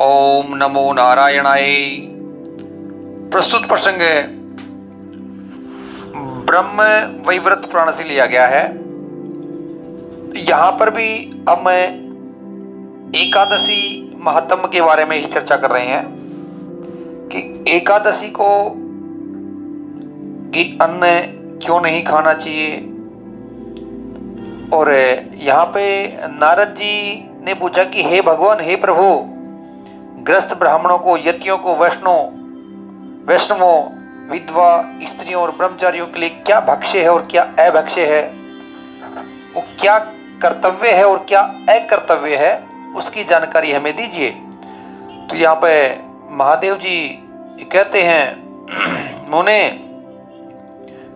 ओम नमो नारायणाय। प्रस्तुत प्रसंग ब्रह्म वैवर्त पुराण से लिया गया है। यहां पर भी अब मैं एकादशी महात्म्य के बारे में ही चर्चा कर रहे हैं कि एकादशी को कि अन्न क्यों नहीं खाना चाहिए। और यहाँ पे नारद जी ने पूछा कि हे भगवान, हे प्रभु, ग्रस्त ब्राह्मणों को, यतियों को, वैष्णवों, विधवा स्त्रियों और ब्रह्मचारियों के लिए क्या भक्ष्य है और क्या अभक्ष्य है, वो क्या कर्तव्य है और क्या अकर्तव्य है, उसकी जानकारी हमें दीजिए। तो यहाँ पे महादेव जी कहते हैं, मुने,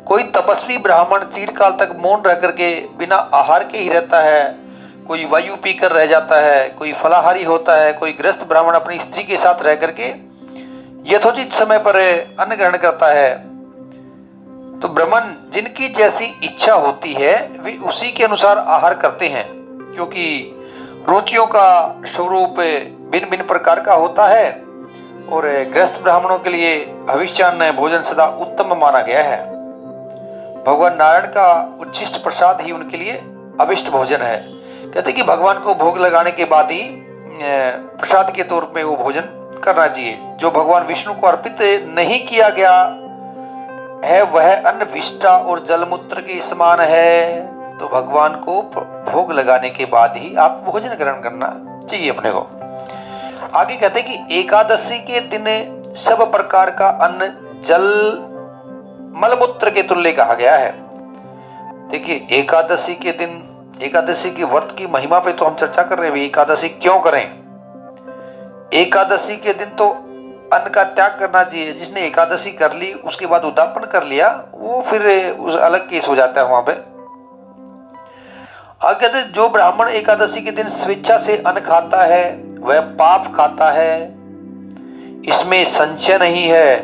कोई तपस्वी ब्राह्मण चिरकाल तक मौन रह करके बिना आहार के ही रहता है, कोई वायु पीकर रह जाता है, कोई फलाहारी होता है, कोई ग्रस्त ब्राह्मण अपनी स्त्री के साथ रह करके यथोचित समय पर अन्न ग्रहण करता है। तो ब्राह्मण जिनकी जैसी इच्छा होती है वे उसी के अनुसार आहार करते हैं, क्योंकि रुचियों का स्वरूप भिन्न भिन्न प्रकार का होता है और ग्रस्त ब्राह्मणों के लिए भविष्यान्न भोजन सदा उत्तम माना गया है। भगवान नारायण का उच्छिष्ट प्रसाद ही उनके लिए अभिष्ट भोजन है। कहते कि भगवान को भोग लगाने के बाद ही प्रसाद के तौर पे वो भोजन करना चाहिए। जो भगवान विष्णु को अर्पित नहीं किया गया है वह अन्न विष्टा और जलमूत्र के समान है। तो भगवान को भोग लगाने के बाद ही आप भोजन ग्रहण करना चाहिए अपने को। आगे कहते कि एकादशी के दिन सब प्रकार का अन्न जल मलमूत्र के तुल्य कहा गया है। देखिए, एकादशी के दिन, एकादशी के व्रत की महिमा पे तो हम चर्चा कर रहे हैं। एकादशी क्यों करें? एकादशी के दिन तो अन्न का त्याग करना चाहिए। जिसने एकादशी कर ली उसके बाद उद्यापन कर लिया, वो फिर उस अलग केस हो जाता है वहां पे। आगे कहते जो ब्राह्मण एकादशी के दिन स्वेच्छा से अन्न खाता है वह पाप खाता है, इसमें संशय नहीं है।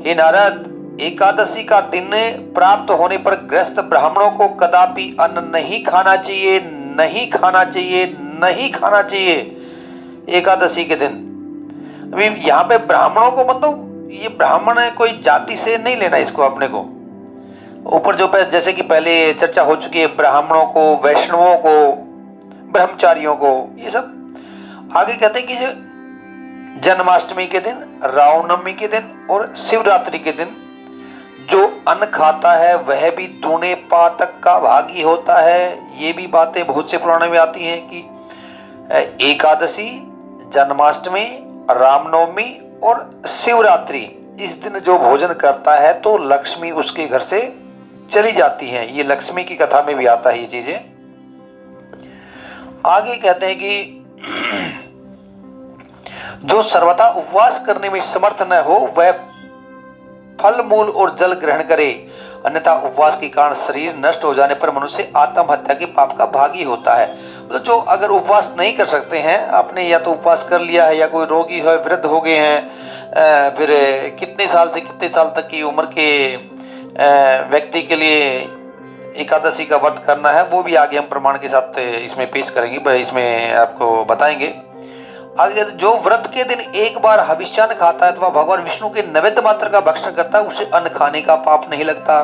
हे नारद, एकादशी का दिन प्राप्त होने पर गृहस्थ ब्राह्मणों को कदापि अन्न नहीं खाना चाहिए, नहीं खाना चाहिए, नहीं खाना चाहिए एकादशी के दिन। अभी यहाँ पे ब्राह्मणों को मतलब ये ब्राह्मण है, कोई जाति से नहीं लेना इसको अपने को। ऊपर जो जैसे कि पहले चर्चा हो चुकी है, ब्राह्मणों को, वैष्णवों को, ब्रह्मचारियों को, ये सब। आगे कहते हैं कि जो जन्माष्टमी के दिन, रामनवमी के दिन और शिवरात्रि के दिन जो अन्न खाता है वह भी दूने पातक का भागी होता है। ये भी बातें बहुत से पुराणों में आती हैं कि एकादशी, जन्माष्टमी, रामनवमी और शिवरात्रि इस दिन जो भोजन करता है तो लक्ष्मी उसके घर से चली जाती हैं। ये लक्ष्मी की कथा में भी आता है ये चीजें। आगे कहते हैं कि जो सर्वथा उपवास करने में समर्थ न हो वह फल, मूल और जल ग्रहण करे, अन्यथा उपवास के कारण शरीर नष्ट हो जाने पर मनुष्य आत्महत्या के पाप का भागी होता है। मतलब जो अगर उपवास नहीं कर सकते हैं, आपने या तो उपवास कर लिया है या कोई रोगी है, वृद्ध हो गए हैं, फिर कितने साल से कितने साल तक की उम्र के व्यक्ति के लिए एकादशी का व्रत करना है, वो भी आगे हम प्रमाण के साथ इसमें पेश करेंगे, इसमें आपको बताएंगे। आगे जो व्रत के दिन एक बार हविष्यान्न खाता है अथवा भगवान विष्णु के नैवेद्य मात्र का भक्षण करता है, उसे अन्न खाने का पाप नहीं लगता,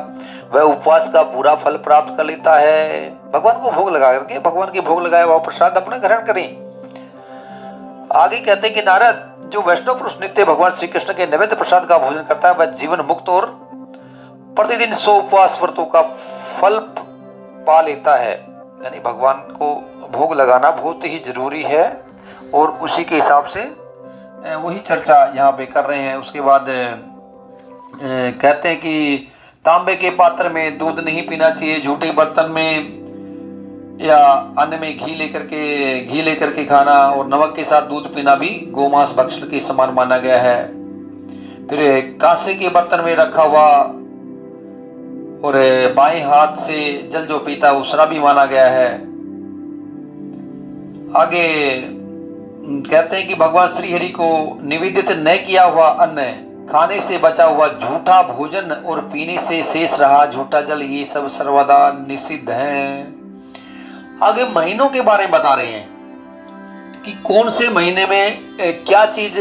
वह उपवास का पूरा फल प्राप्त कर लेता है। भगवान को भोग लगा करके, भगवान के भोग लगाया हुआ प्रसाद अपना ग्रहण करें। आगे कहते हैं कि नारद, जो वैष्णव पुरुष नित्य भगवान श्री कृष्ण के नैवेद्य प्रसाद का भोजन करता है वह जीवन मुक्त और प्रतिदिन 100 उपवास व्रतों का फल पा लेता है। यानी भगवान को भोग लगाना बहुत ही जरूरी है और उसी के हिसाब से वही चर्चा यहाँ पे कर रहे हैं। उसके बाद कहते हैं कि तांबे के पात्र में दूध नहीं पीना चाहिए, झूठे बर्तन में या अन्न में घी लेकर के खाना और नमक के साथ दूध पीना भी गोमांस भक्षण के समान माना गया है। फिर कांसे के बर्तन में रखा हुआ और बाएं हाथ से जल जो पीता है वो शराबी माना गया है। आगे कहते हैं कि भगवान श्री हरि को निवेदित न किया हुआ अन्न, खाने से बचा हुआ झूठा भोजन और पीने से शेष रहा झूठा जल, ये सब सर्वदा निषिद्ध हैं। आगे महीनों के बारे में बता रहे हैं कि कौन से महीने में क्या चीज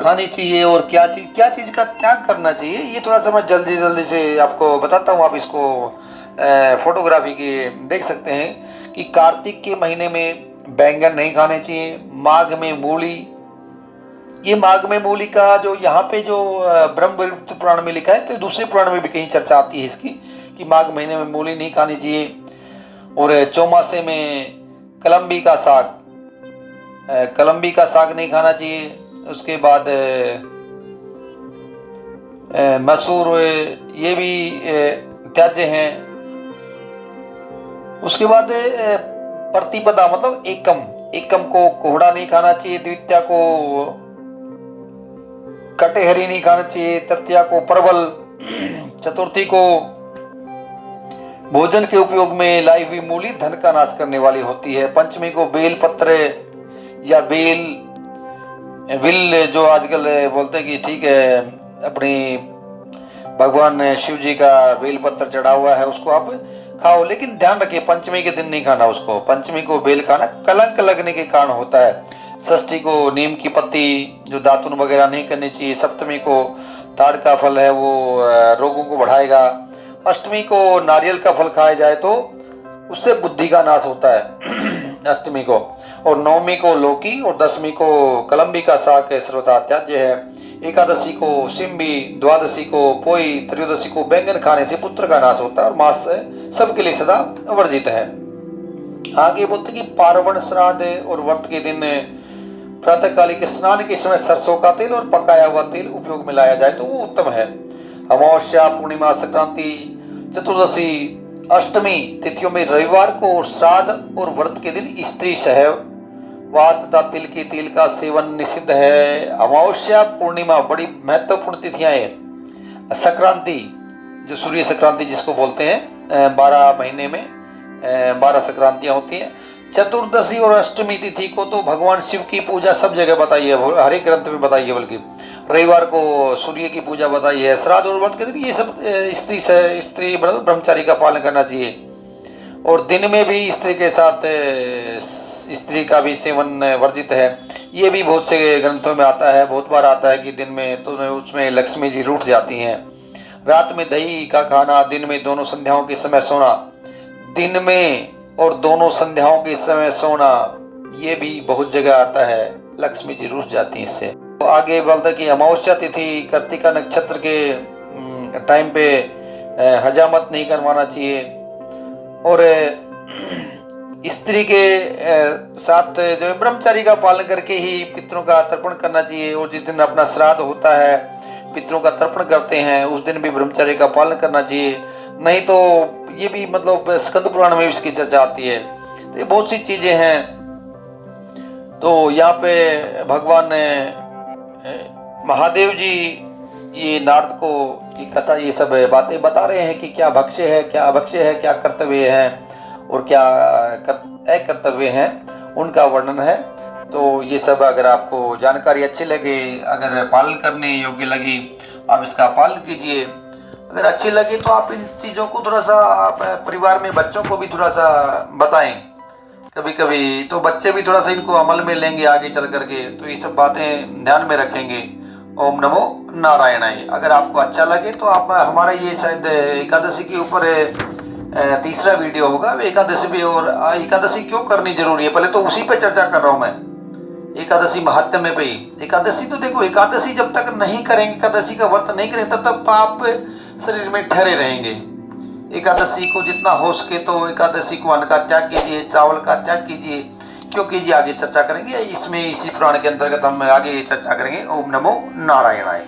खानी चाहिए और क्या चीज का त्याग करना चाहिए, ये थोड़ा सा मैं जल्दी से आपको बताता हूँ। आप इसको फोटोग्राफी की देख सकते हैं कि कार्तिक के महीने में बैंगन नहीं खाने चाहिए। माघ में मूली, ये माघ में मूली का जो यहाँ पे जो ब्रह्मवृत्त पुराण में लिखा है, तो दूसरे पुराण में भी कहीं चर्चा आती है इसकी कि माघ महीने में मूली नहीं खानी चाहिए। और चौमासे में कलम्बी का साग नहीं खाना चाहिए। उसके बाद मसूर, ये भी त्याज्य हैं। उसके बाद प्रतिपदा मतलब एकम को कोहड़ा नहीं खाना चाहिए। द्वितीया को कटेहरी नहीं खाना चाहिए। तृतीया को परवल। चतुर्थी को भोजन के उपयोग में लाई हुई मूली धन का नाश करने वाली होती है। पंचमी को बेल पत्र या विल जो आजकल बोलते हैं कि ठीक है, अपनी भगवान शिव जी का बेल पत्र चढ़ा हुआ है, उसको आप खाओ, लेकिन ध्यान रखिए पंचमी के दिन नहीं खाना उसको। पंचमी को बेल खाना कलंक लगने के कारण होता है। षष्ठी को नीम की पत्ती जो दातुन वगैरह नहीं करनी चाहिए। सप्तमी को ताड़ का फल है वो रोगों को बढ़ाएगा। अष्टमी को नारियल का फल खाया जाए तो उससे बुद्धि का नाश होता है अष्टमी को। और नवमी को लौकी और दसवीं को कलम्बी का साग सर्वथा त्याज्य है। एकादशी को सिम्बी, द्वादशी को पोई, त्रयोदशी को बैंगन खाने से पुत्र का नाश होता है और मांस सबके लिए सदा वर्जित है। आगे बोलते कि पार्वण, श्राद्ध और व्रत के दिन प्रातःकालिक स्नान के समय सरसों का तेल और पकाया हुआ तेल उपयोग में लाया जाए तो वो उत्तम है। अमावस्या, पूर्णिमा, संक्रांति, चतुर्दशी, अष्टमी तिथियों में रविवार को और श्राद्ध और व्रत के दिन स्त्री सहवास तथा तिल के तेल का सेवन निषिद्ध है। अमावस्या, पूर्णिमा बड़ी महत्वपूर्ण तिथियां हैं। संक्रांति जो सूर्य संक्रांति जिसको बोलते हैं, 12 महीने में 12 संक्रांतियां होती हैं। चतुर्दशी और अष्टमी तिथि को तो भगवान शिव की पूजा सब जगह बताई है, हर एक ग्रंथ में बताई है। बल्कि रविवार को सूर्य की पूजा बताई है। श्राद्ध और व्रत के दिन ये सब स्त्री ब्रह्मचारी का पालन करना चाहिए। और दिन में भी स्त्री के साथ स्त्री का भी सेवन वर्जित है। ये भी बहुत से ग्रंथों में आता है, बहुत बार आता है कि दिन में तो उसमें लक्ष्मी जी रूठ जाती हैं। रात में दही का खाना, दिन में दोनों संध्याओं के समय सोना, दिन में और दोनों संध्याओं के समय सोना, ये भी बहुत जगह आता है, लक्ष्मी जी रूठ जाती है इससे। तो आगे बोलता है कि अमावस्या तिथि कृत्तिका नक्षत्र के टाइम पे हजामत नहीं करवाना चाहिए। और स्त्री के साथ जो ब्रह्मचारी का पालन करके ही पितरों का तर्पण करना चाहिए। और जिस दिन अपना श्राद्ध होता है, पितरों का तर्पण करते हैं, उस दिन भी ब्रह्मचारी का पालन करना चाहिए। नहीं तो ये भी मतलब स्कंद पुराण में इसकी चर्चा आती है। तो ये बहुत सी चीजें हैं। तो यहाँ पे भगवान महादेव जी ये नारद को ये कथा, ये सब बातें बता रहे हैं कि क्या भक्ष्य है, क्या अभक्ष्य है, क्या कर्तव्य है और क्या अकर्तव्य है, उनका वर्णन है। तो ये सब अगर आपको जानकारी अच्छी लगे, अगर पालन करने योग्य लगी, आप इसका पालन कीजिए। अगर अच्छी लगी तो आप इन चीज़ों को थोड़ा सा आप परिवार में बच्चों को भी थोड़ा सा बताएं कभी कभी, तो बच्चे भी थोड़ा सा इनको अमल में लेंगे आगे चल करके, तो ये सब बातें ध्यान में रखेंगे। ओम नमो नारायणाय। अगर आपको अच्छा लगे तो आप हमारा ये शायद एकादशी के ऊपर तीसरा वीडियो होगा, एकादशी भी। और एकादशी क्यों करनी जरूरी है, पहले तो उसी पे चर्चा कर रहा हूँ मैं, एकादशी महात्म्य पे ही। एकादशी तो देखो, एकादशी जब तक नहीं करेंगे, एकादशी का व्रत नहीं करेंगे, तब तक पाप शरीर में ठहरे रहेंगे। एकादशी को जितना हो सके तो एकादशी को अन्न का त्याग कीजिए, चावल का त्याग कीजिए। क्योंकि जी आगे चर्चा करेंगे इसमें, इसी पुराण के अंतर्गत हम आगे चर्चा करेंगे। ओम नमो नारायणाय।